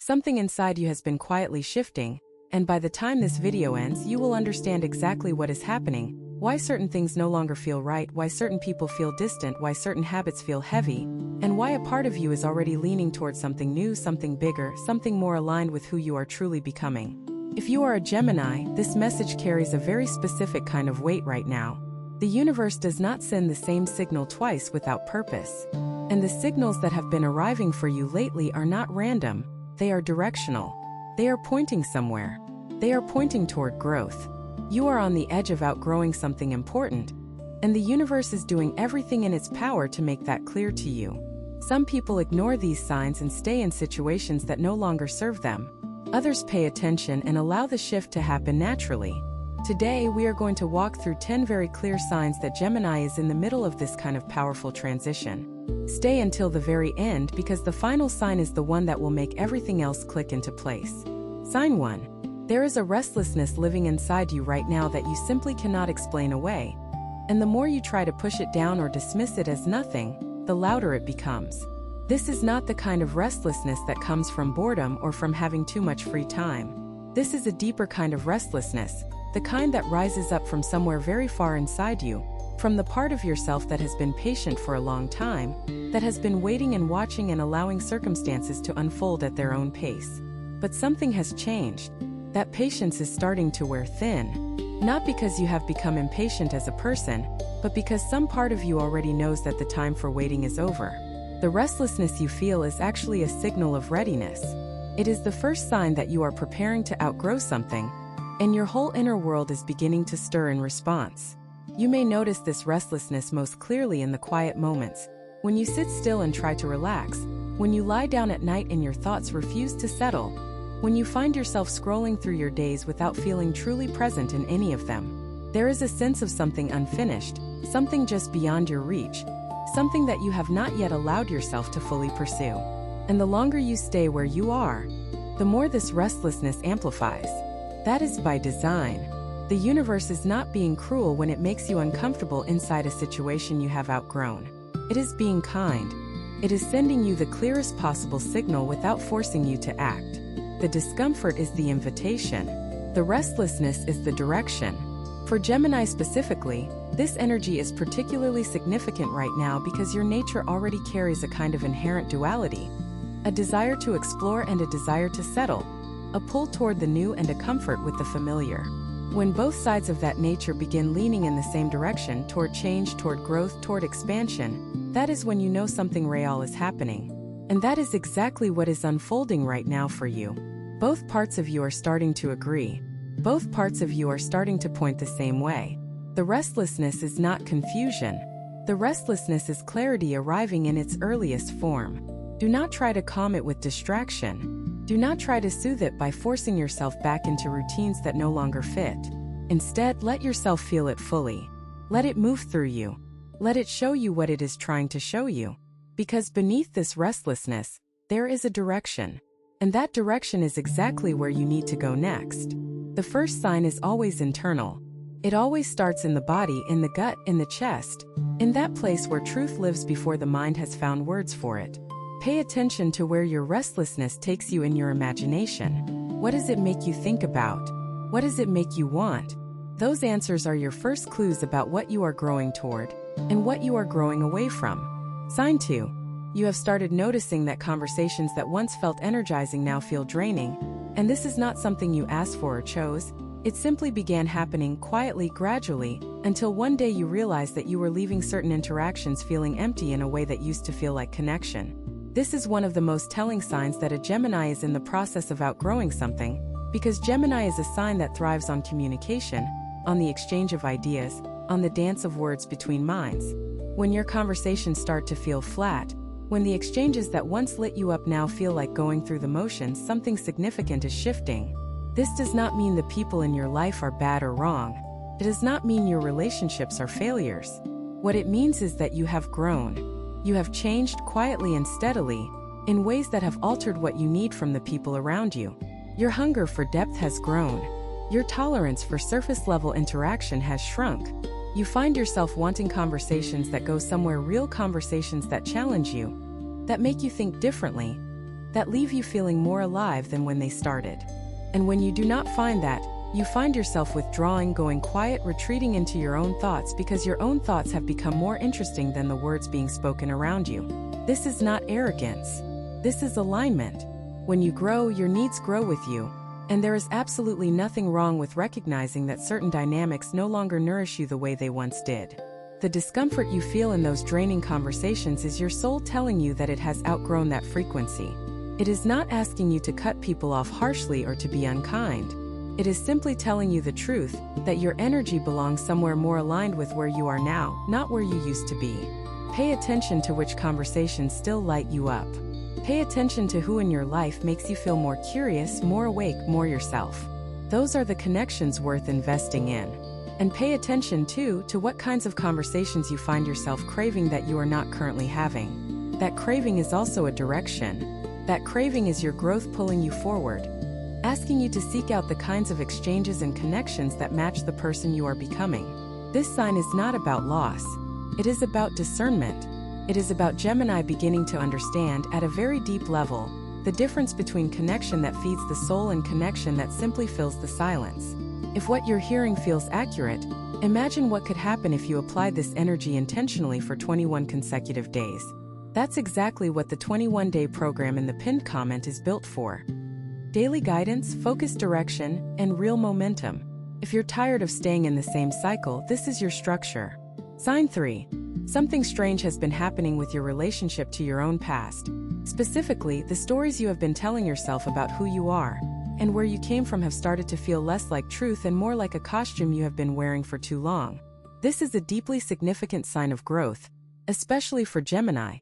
Something inside you has been quietly shifting, and by the time this video ends, you will understand exactly what is happening, why certain things no longer feel right, why certain people feel distant, why certain habits feel heavy, and why a part of you is already leaning towards something new, something bigger, something more aligned with who you are truly becoming. If you are a Gemini, this message carries a very specific kind of weight right now. The universe does not send the same signal twice without purpose. And the signals that have been arriving for you lately are not random, they are directional. They are pointing somewhere. They are pointing toward growth. You are on the edge of outgrowing something important, and the universe is doing everything in its power to make that clear to you. Some people ignore these signs and stay in situations that no longer serve them. Others pay attention and allow the shift to happen naturally. Today, we are going to walk through 10 very clear signs that Gemini is in the middle of this kind of powerful transition. Stay until the very end because the final sign is the one that will make everything else click into place. Sign 1. There is a restlessness living inside you right now that you simply cannot explain away. And the more you try to push it down or dismiss it as nothing, the louder it becomes. This is not the kind of restlessness that comes from boredom or from having too much free time. This is a deeper kind of restlessness, the kind that rises up from somewhere very far inside you, from the part of yourself that has been patient for a long time, that has been waiting and watching and allowing circumstances to unfold at their own pace. But something has changed. That patience is starting to wear thin. Not because you have become impatient as a person, but because some part of you already knows that the time for waiting is over. The restlessness you feel is actually a signal of readiness. It is the first sign that you are preparing to outgrow something, and your whole inner world is beginning to stir in response. You may notice this restlessness most clearly in the quiet moments, when you sit still and try to relax, when you lie down at night and your thoughts refuse to settle, when you find yourself scrolling through your days without feeling truly present in any of them. There is a sense of something unfinished, something just beyond your reach, something that you have not yet allowed yourself to fully pursue. And the longer you stay where you are, the more this restlessness amplifies. That is by design. The universe is not being cruel when it makes you uncomfortable inside a situation you have outgrown. It is being kind. It is sending you the clearest possible signal without forcing you to act. The discomfort is the invitation. The restlessness is the direction. For Gemini specifically, this energy is particularly significant right now because your nature already carries a kind of inherent duality, a desire to explore and a desire to settle, a pull toward the new and a comfort with the familiar. When both sides of that nature begin leaning in the same direction, toward change, toward growth, toward expansion, that is when you know something real is happening. And that is exactly what is unfolding right now for you. Both parts of you are starting to agree. Both parts of you are starting to point the same way. The restlessness is not confusion. The restlessness is clarity arriving in its earliest form. Do not try to calm it with distraction. Do not try to soothe it by forcing yourself back into routines that no longer fit. Instead, let yourself feel it fully. Let it move through you. Let it show you what it is trying to show you. Because beneath this restlessness, there is a direction. And that direction is exactly where you need to go next. The first sign is always internal. It always starts in the body, in the gut, in the chest, in that place where truth lives before the mind has found words for it. Pay attention to where your restlessness takes you in your imagination. What does it make you think about? What does it make you want? Those answers are your first clues about what you are growing toward and what you are growing away from. Sign 2. You have started noticing that conversations that once felt energizing now feel draining, and this is not something you asked for or chose. It simply began happening quietly, gradually, until one day you realized that you were leaving certain interactions feeling empty in a way that used to feel like connection. This is one of the most telling signs that a Gemini is in the process of outgrowing something, because Gemini is a sign that thrives on communication, on the exchange of ideas, on the dance of words between minds. When your conversations start to feel flat, when the exchanges that once lit you up now feel like going through the motions, something significant is shifting. This does not mean the people in your life are bad or wrong. It does not mean your relationships are failures. What it means is that you have grown. You have changed quietly and steadily, in ways that have altered what you need from the people around you. Your hunger for depth has grown. Your tolerance for surface-level interaction has shrunk. You find yourself wanting conversations that go somewhere, real conversations that challenge you, that make you think differently. that leave you feeling more alive than when they started. And when you do not find that, you find yourself withdrawing, going quiet, retreating into your own thoughts because your own thoughts have become more interesting than the words being spoken around you. This is not arrogance. This is alignment. When you grow, your needs grow with you, and there is absolutely nothing wrong with recognizing that certain dynamics no longer nourish you the way they once did. The discomfort you feel in those draining conversations is your soul telling you that it has outgrown that frequency. It is not asking you to cut people off harshly or to be unkind. It is simply telling you the truth, that your energy belongs somewhere more aligned with where you are now, not where you used to be. Pay attention to which conversations still light you up. Pay attention to who in your life makes you feel more curious, more awake, more yourself. Those are the connections worth investing in. And pay attention, too, to what kinds of conversations you find yourself craving that you are not currently having. That craving is also a direction. That craving is your growth pulling you forward, asking you to seek out the kinds of exchanges and connections that match the person you are becoming. This sign is not about loss. It is about discernment. It is about Gemini beginning to understand, at a very deep level, the difference between connection that feeds the soul and connection that simply fills the silence. If what you're hearing feels accurate, imagine what could happen if you applied this energy intentionally for 21 consecutive days. That's exactly what the 21-day program in the pinned comment is built for. Daily guidance, focused direction, and real momentum. If you're tired of staying in the same cycle, this is your structure. Sign 3. Something strange has been happening with your relationship to your own past. Specifically, the stories you have been telling yourself about who you are and where you came from have started to feel less like truth and more like a costume you have been wearing for too long. This is a deeply significant sign of growth, especially for Gemini,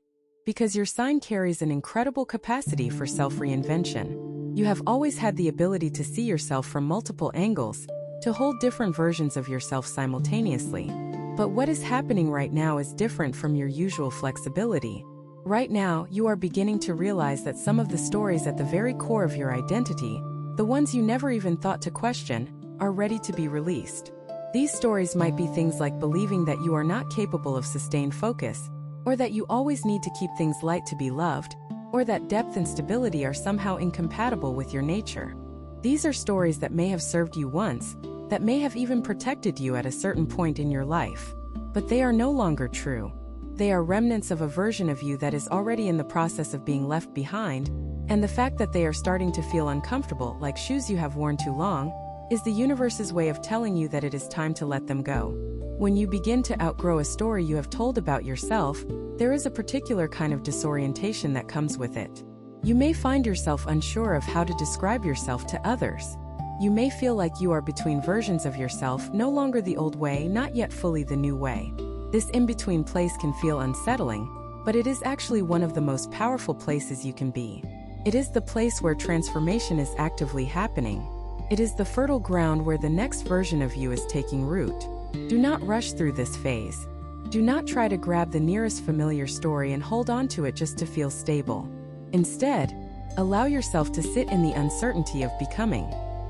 because your sign carries an incredible capacity for self-reinvention. You have always had the ability to see yourself from multiple angles, to hold different versions of yourself simultaneously. But what is happening right now is different from your usual flexibility. Right now, you are beginning to realize that some of the stories at the very core of your identity, the ones you never even thought to question, are ready to be released. These stories might be things like believing that you are not capable of sustained focus, or that you always need to keep things light to be loved, or that depth and stability are somehow incompatible with your nature. These are stories that may have served you once, that may have even protected you at a certain point in your life. But they are no longer true. They are remnants of a version of you that is already in the process of being left behind, and the fact that they are starting to feel uncomfortable, like shoes you have worn too long, is the universe's way of telling you that it is time to let them go. When you begin to outgrow a story you have told about yourself, there is a particular kind of disorientation that comes with it. You may find yourself unsure of how to describe yourself to others. You may feel like you are between versions of yourself, no longer the old way, not yet fully the new way. This in-between place can feel unsettling, but it is actually one of the most powerful places you can be. It is the place where transformation is actively happening. It is the fertile ground where the next version of you is taking root. Do not rush through this phase. Do not try to grab the nearest familiar story and hold on to it just to feel stable. Instead, allow yourself to sit in the uncertainty of becoming.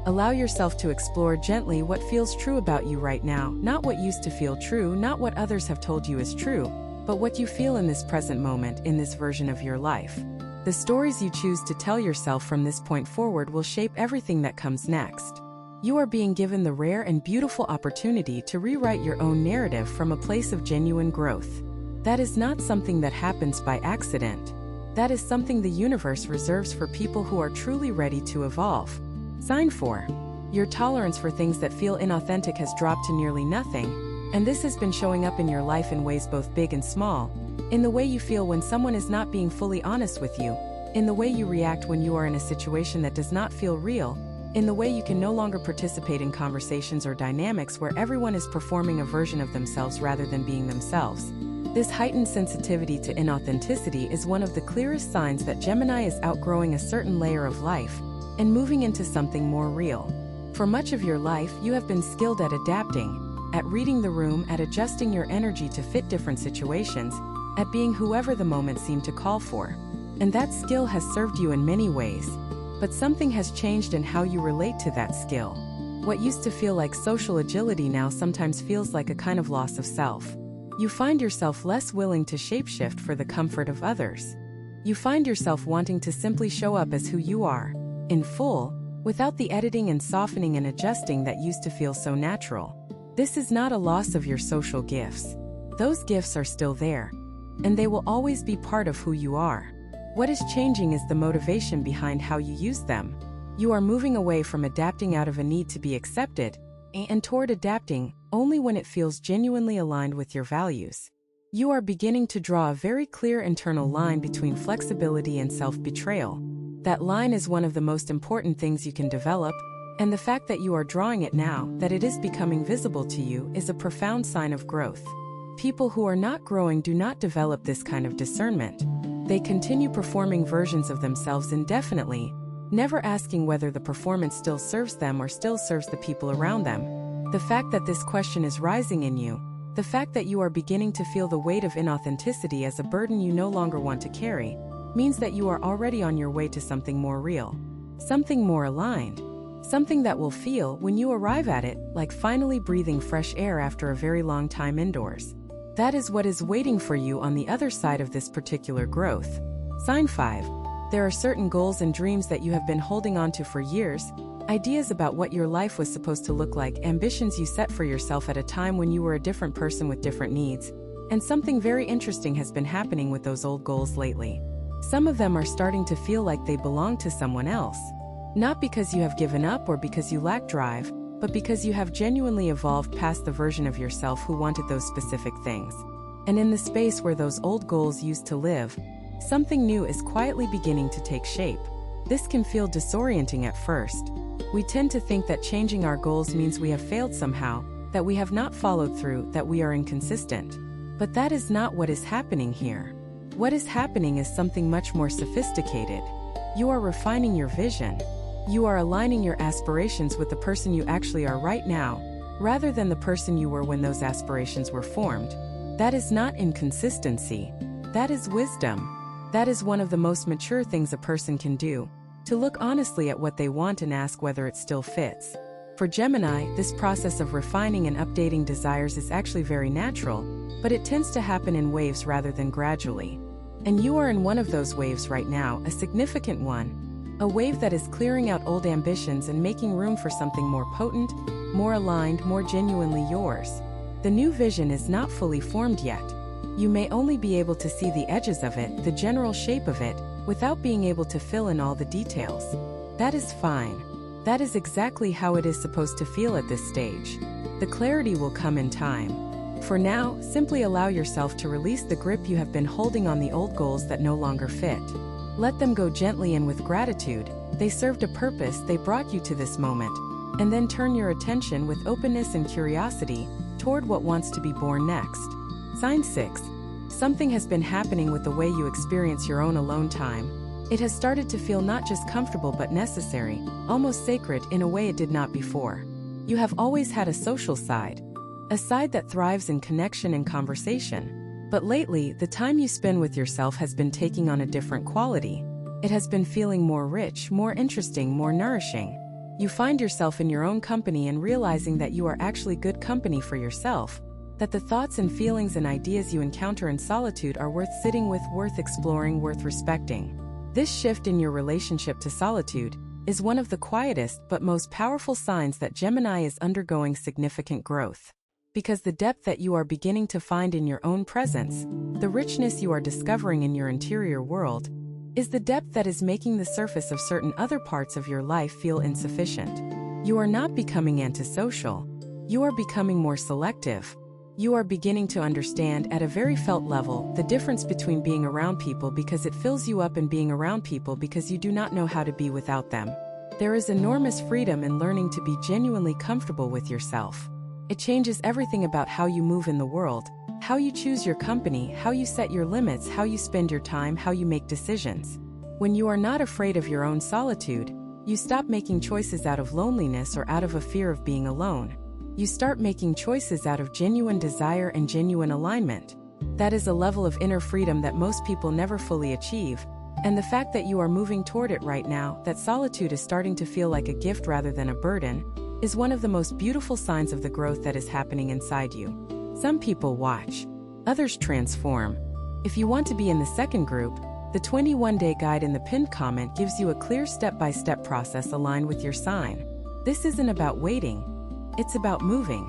Allow yourself to explore gently what feels true about you right now, not what used to feel true, not what others have told you is true, but what you feel in this present moment, in this version of your life. The stories you choose to tell yourself from this point forward will shape everything that comes next. You are being given the rare and beautiful opportunity to rewrite your own narrative from a place of genuine growth. That is not something that happens by accident. That is something the universe reserves for people who are truly ready to evolve. Sign 4. Your tolerance for things that feel inauthentic has dropped to nearly nothing, and this has been showing up in your life in ways both big and small. In the way you feel when someone is not being fully honest with you, in the way you react when you are in a situation that does not feel real, in the way you can no longer participate in conversations or dynamics where everyone is performing a version of themselves rather than being themselves. This heightened sensitivity to inauthenticity is one of the clearest signs that Gemini is outgrowing a certain layer of life and moving into something more real. For much of your life, you have been skilled at adapting, at reading the room, at adjusting your energy to fit different situations, at being whoever the moment seemed to call for. And that skill has served you in many ways. But something has changed in how you relate to that skill. What used to feel like social agility now sometimes feels like a kind of loss of self. You find yourself less willing to shapeshift for the comfort of others. You find yourself wanting to simply show up as who you are, in full, without the editing and softening and adjusting that used to feel so natural. This is not a loss of your social gifts. Those gifts are still there, and they will always be part of who you are. What is changing is the motivation behind how you use them. You are moving away from adapting out of a need to be accepted, and toward adapting only when it feels genuinely aligned with your values. You are beginning to draw a very clear internal line between flexibility and self-betrayal. That line is one of the most important things you can develop, and the fact that you are drawing it now, that it is becoming visible to you, is a profound sign of growth. People who are not growing do not develop this kind of discernment. They continue performing versions of themselves indefinitely, never asking whether the performance still serves them or still serves the people around them. The fact that this question is rising in you, the fact that you are beginning to feel the weight of inauthenticity as a burden you no longer want to carry, means that you are already on your way to something more real, something more aligned, something that will feel, when you arrive at it, like finally breathing fresh air after a very long time indoors. That is what is waiting for you on the other side of this particular growth. Sign 5. There are certain goals and dreams that you have been holding on to for years, ideas about what your life was supposed to look like, ambitions you set for yourself at a time when you were a different person with different needs, and something very interesting has been happening with those old goals lately. Some of them are starting to feel like they belong to someone else. Not because you have given up or because you lack drive, but because you have genuinely evolved past the version of yourself who wanted those specific things. And in the space where those old goals used to live, something new is quietly beginning to take shape. This can feel disorienting at first. We tend to think that changing our goals means we have failed somehow, that we have not followed through, that we are inconsistent. But that is not what is happening here. What is happening is something much more sophisticated. You are refining your vision. You are aligning your aspirations with the person you actually are right now, rather than the person you were when those aspirations were formed. That is not inconsistency. That is wisdom. That is one of the most mature things a person can do, to look honestly at what they want and ask whether it still fits. For Gemini, this process of refining and updating desires is actually very natural, but it tends to happen in waves rather than gradually. And you are in one of those waves right now, a significant one. A wave that is clearing out old ambitions and making room for something more potent, more aligned, more genuinely yours. The new vision is not fully formed yet. You may only be able to see the edges of it, the general shape of it, without being able to fill in all the details. That is fine. That is exactly how it is supposed to feel at this stage. The clarity will come in time. For now, simply allow yourself to release the grip you have been holding on the old goals that no longer fit. Let them go gently and with gratitude. They served a purpose, they brought you to this moment. And then turn your attention with openness and curiosity toward what wants to be born next. Sign 6. Something has been happening with the way you experience your own alone time. It has started to feel not just comfortable but necessary, almost sacred in a way it did not before. You have always had a social side, a side that thrives in connection and conversation. But lately, the time you spend with yourself has been taking on a different quality. It has been feeling more rich, more interesting, more nourishing. You find yourself in your own company and realizing that you are actually good company for yourself, that the thoughts and feelings and ideas you encounter in solitude are worth sitting with, worth exploring, worth respecting. This shift in your relationship to solitude is one of the quietest but most powerful signs that Gemini is undergoing significant growth. Because the depth that you are beginning to find in your own presence, the richness you are discovering in your interior world, is the depth that is making the surface of certain other parts of your life feel insufficient. You are not becoming antisocial. You are becoming more selective. You are beginning to understand at a very felt level the difference between being around people because it fills you up and being around people because you do not know how to be without them. There is enormous freedom in learning to be genuinely comfortable with yourself. It changes everything about how you move in the world, how you choose your company, how you set your limits, how you spend your time, how you make decisions. When you are not afraid of your own solitude, you stop making choices out of loneliness or out of a fear of being alone. You start making choices out of genuine desire and genuine alignment. That is a level of inner freedom that most people never fully achieve, and the fact that you are moving toward it right now, that solitude is starting to feel like a gift rather than a burden, is one of the most beautiful signs of the growth that is happening inside you. Some people watch, others transform. If you want to be in the second group, The 21-day guide in the pinned comment gives you a clear step-by-step process aligned with your sign. This isn't about waiting, it's about moving.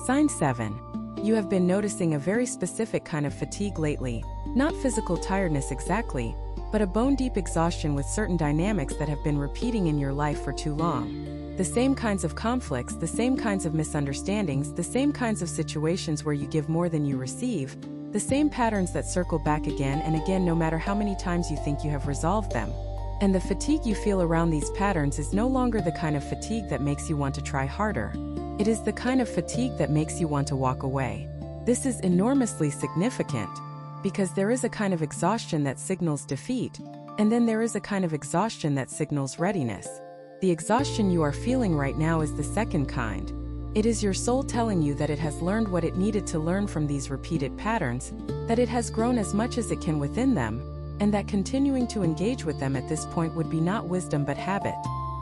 Sign 7. You have been noticing a very specific kind of fatigue lately, not physical tiredness exactly, but a bone-deep exhaustion with certain dynamics that have been repeating in your life for too long. The same kinds of conflicts, the same kinds of misunderstandings, the same kinds of situations where you give more than you receive, the same patterns that circle back again and again no matter how many times you think you have resolved them. And the fatigue you feel around these patterns is no longer the kind of fatigue that makes you want to try harder. It is the kind of fatigue that makes you want to walk away. This is enormously significant, because there is a kind of exhaustion that signals defeat, and then there is a kind of exhaustion that signals readiness. The exhaustion you are feeling right now is the second kind. It is your soul telling you that it has learned what it needed to learn from these repeated patterns, that it has grown as much as it can within them, and that continuing to engage with them at this point would be not wisdom but habit.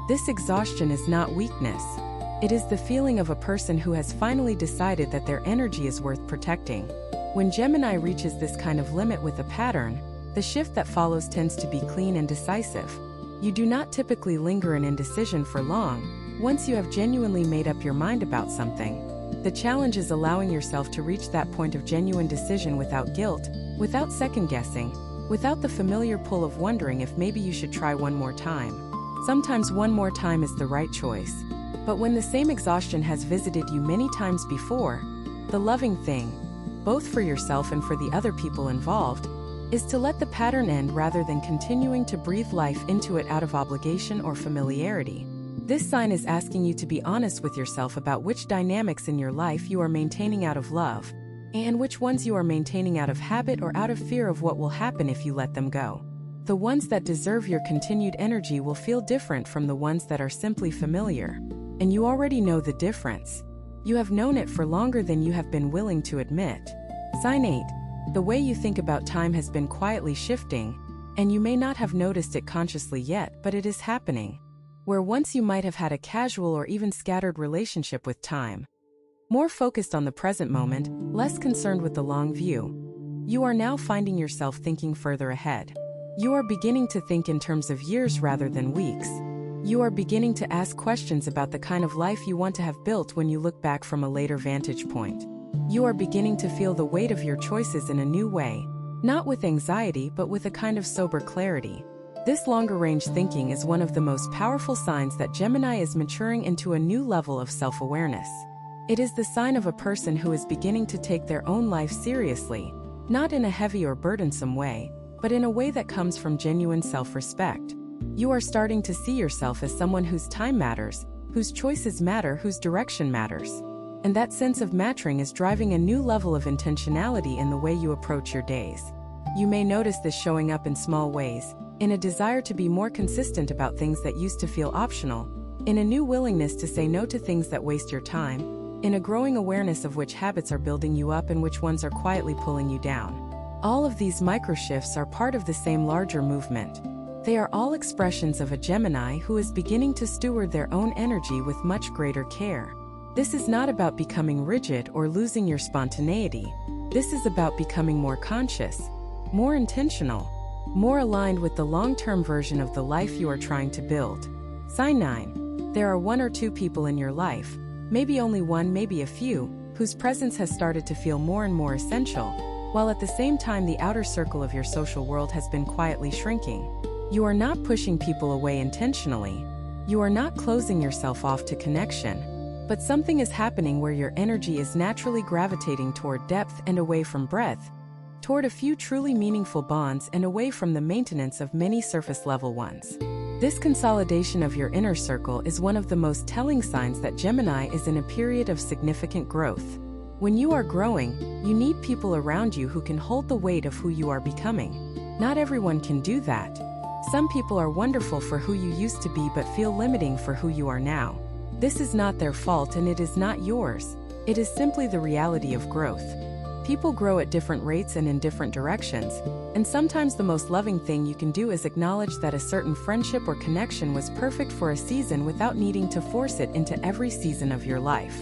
This exhaustion is not weakness. It is the feeling of a person who has finally decided that their energy is worth protecting. When Gemini reaches this kind of limit with a pattern, the shift that follows tends to be clean and decisive. You do not typically linger in indecision for long, once you have genuinely made up your mind about something. The challenge is allowing yourself to reach that point of genuine decision without guilt, without second-guessing, without the familiar pull of wondering if maybe you should try one more time. Sometimes one more time is the right choice. But when the same exhaustion has visited you many times before, the loving thing, both for yourself and for the other people involved, is to let the pattern end rather than continuing to breathe life into it out of obligation or familiarity. This sign is asking you to be honest with yourself about which dynamics in your life you are maintaining out of love, and which ones you are maintaining out of habit or out of fear of what will happen if you let them go. The ones that deserve your continued energy will feel different from the ones that are simply familiar, and you already know the difference. You have known it for longer than you have been willing to admit. Sign 8. The way you think about time has been quietly shifting, and you may not have noticed it consciously yet, but it is happening. Where once you might have had a casual or even scattered relationship with time, more focused on the present moment, less concerned with the long view, you are now finding yourself thinking further ahead. You are beginning to think in terms of years rather than weeks. You are beginning to ask questions about the kind of life you want to have built when you look back from a later vantage point. You are beginning to feel the weight of your choices in a new way, not with anxiety but with a kind of sober clarity. This longer-range thinking is one of the most powerful signs that Gemini is maturing into a new level of self-awareness. It is the sign of a person who is beginning to take their own life seriously, not in a heavy or burdensome way, but in a way that comes from genuine self-respect. You are starting to see yourself as someone whose time matters, whose choices matter, whose direction matters. And that sense of maturing is driving a new level of intentionality in the way you approach your days. You may notice this showing up in small ways, in a desire to be more consistent about things that used to feel optional, in a new willingness to say no to things that waste your time, in a growing awareness of which habits are building you up and which ones are quietly pulling you down. All of these micro-shifts are part of the same larger movement. They are all expressions of a Gemini who is beginning to steward their own energy with much greater care. This is not about becoming rigid or losing your spontaneity. This is about becoming more conscious, more intentional, more aligned with the long-term version of the life you are trying to build. Sign 9. There are one or two people in your life, maybe only one, maybe a few, whose presence has started to feel more and more essential, while at the same time the outer circle of your social world has been quietly shrinking. You are not pushing people away intentionally. You are not closing yourself off to connection. But something is happening where your energy is naturally gravitating toward depth and away from breadth, toward a few truly meaningful bonds and away from the maintenance of many surface-level ones. This consolidation of your inner circle is one of the most telling signs that Gemini is in a period of significant growth. When you are growing, you need people around you who can hold the weight of who you are becoming. Not everyone can do that. Some people are wonderful for who you used to be but feel limiting for who you are now. This is not their fault and it is not yours. It is simply the reality of growth. People grow at different rates and in different directions, and sometimes the most loving thing you can do is acknowledge that a certain friendship or connection was perfect for a season without needing to force it into every season of your life.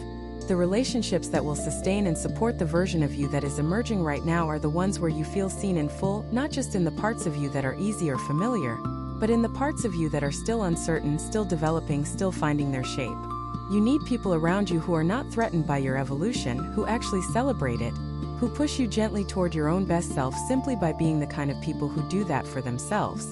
The relationships that will sustain and support the version of you that is emerging right now are the ones where you feel seen in full, not just in the parts of you that are easy or familiar, but in the parts of you that are still uncertain, still developing, still finding their shape. You need people around you who are not threatened by your evolution, who actually celebrate it, who push you gently toward your own best self simply by being the kind of people who do that for themselves.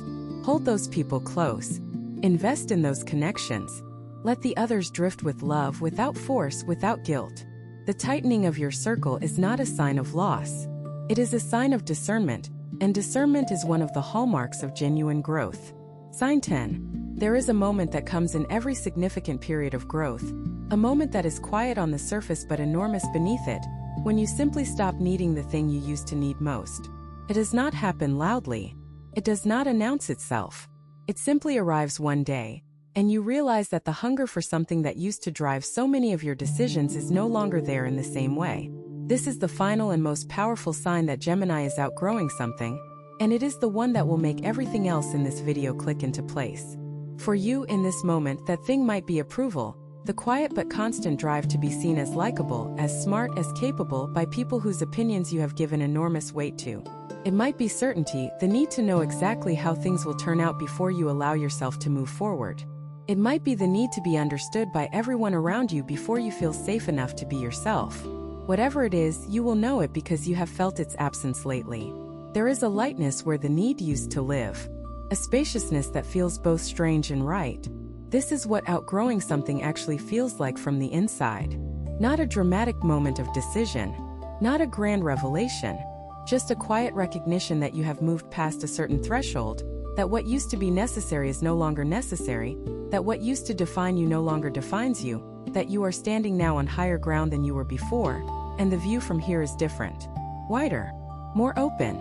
Hold those people close. Invest in those connections. Let the others drift with love, without force, without guilt. The tightening of your circle is not a sign of loss. It is a sign of discernment, and discernment is one of the hallmarks of genuine growth. Sign 10. There is a moment that comes in every significant period of growth, a moment that is quiet on the surface but enormous beneath it, when you simply stop needing the thing you used to need most. It does not happen loudly. It does not announce itself. It simply arrives one day, and you realize that the hunger for something that used to drive so many of your decisions is no longer there in the same way. This is the final and most powerful sign that Gemini is outgrowing something, and it is the one that will make everything else in this video click into place. For you, in this moment, that thing might be approval, the quiet but constant drive to be seen as likable, as smart, as capable by people whose opinions you have given enormous weight to. It might be certainty, the need to know exactly how things will turn out before you allow yourself to move forward. It might be the need to be understood by everyone around you before you feel safe enough to be yourself. Whatever it is, you will know it because you have felt its absence lately. There is a lightness where the need used to live, a spaciousness that feels both strange and right. This is what outgrowing something actually feels like from the inside. Not a dramatic moment of decision, not a grand revelation, just a quiet recognition that you have moved past a certain threshold, that what used to be necessary is no longer necessary, that what used to define you no longer defines you, that you are standing now on higher ground than you were before, and the view from here is different, wider, more open,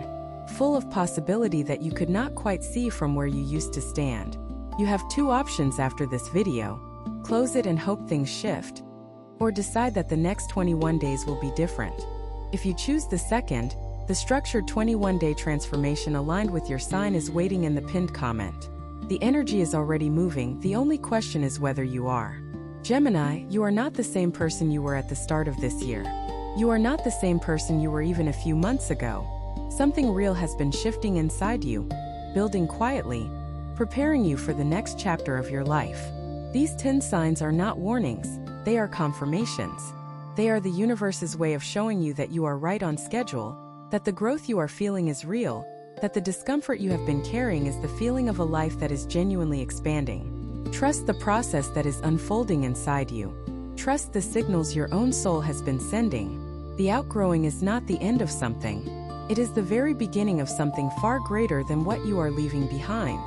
full of possibility that you could not quite see from where you used to stand. You have two options after this video: close it and hope things shift, or decide that the next 21 days will be different. If you choose the second, the structured 21-day transformation aligned with your sign is waiting in the pinned comment. The energy is already moving, the only question is whether you are. Gemini, you are not the same person you were at the start of this year. You are not the same person you were even a few months ago. Something real has been shifting inside you, building quietly, preparing you for the next chapter of your life. These 10 signs are not warnings, they are confirmations. They are the universe's way of showing you that you are right on schedule, that the growth you are feeling is real, that the discomfort you have been carrying is the feeling of a life that is genuinely expanding. Trust the process that is unfolding inside you. Trust the signals your own soul has been sending. The outgrowing is not the end of something. It is the very beginning of something far greater than what you are leaving behind.